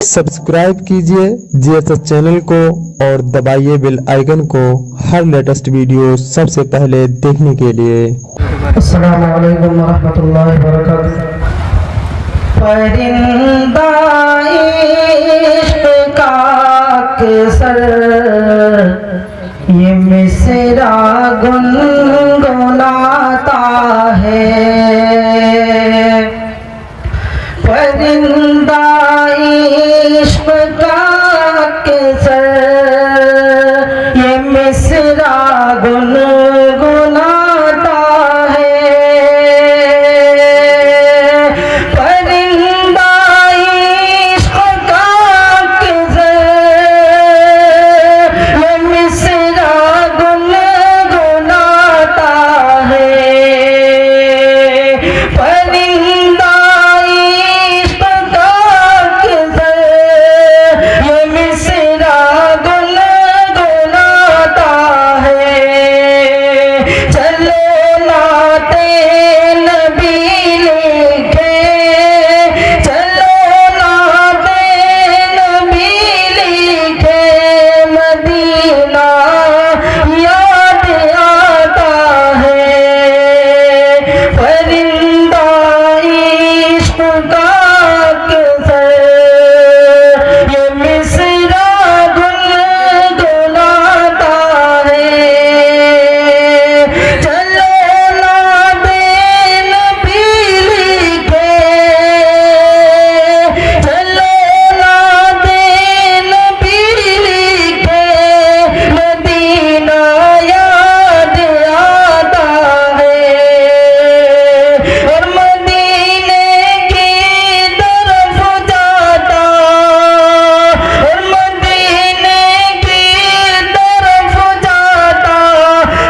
Subscribe कीजिए GSS channel को और दबाइए बेल आइकन को हर लेटेस्ट वीडियो सबसे पहले देखने के लिए। अस्सलामु अलैकुम वरहमतुल्लाहि वबरकातुहू। परिंदा इश्क का केसर ये मिसरा गुनगुनाता है। परिंदा इश्क का केसर ये मिसरा गुनगुनाता है। परिंदा इश्क का केसर ये मिसरा गुनगुनाता है। परिंदा इश्क का केसर ये मिसरा गुनगुनाता है। चलो नाते नबी लिखे, चलो नाते नबी लिखे, मदीना याद आता है। परिंदा इश्क का केसर ये मिसरा गुनगुनाता है। चलो नाते नबी लिखे, चलो नाते नबी लिखे, मदीना याद आता है। और मदीने की तरफ जाता, और मदीने की तरफ जाता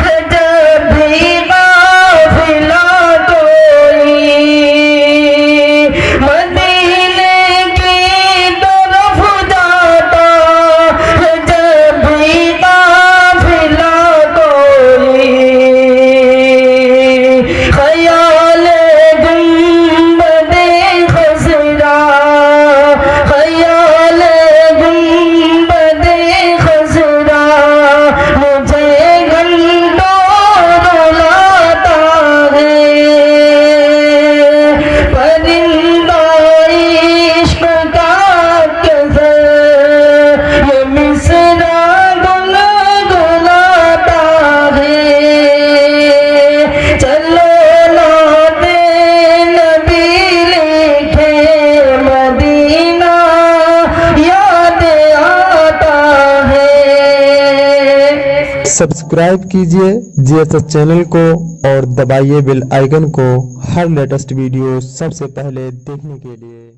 है जब भी काफिला कोई। मदीने की तरफ जाता है जब भी काफिला कोई। ख्याले गुंबदे खज़रा, ख्याले गुंबदे खज़रा मुझे घंटों रुलाता है। परिंदा इश्क का केसर ये मिसरा गुनगुनाता है। चलो नाते नबी लिखे, मदीना याद आता है। सब्सक्राइब कीजिए जीएसएस चैनल को और दबाइए बेल आइकन को हर लेटेस्ट वीडियो सबसे पहले देखने के लिए।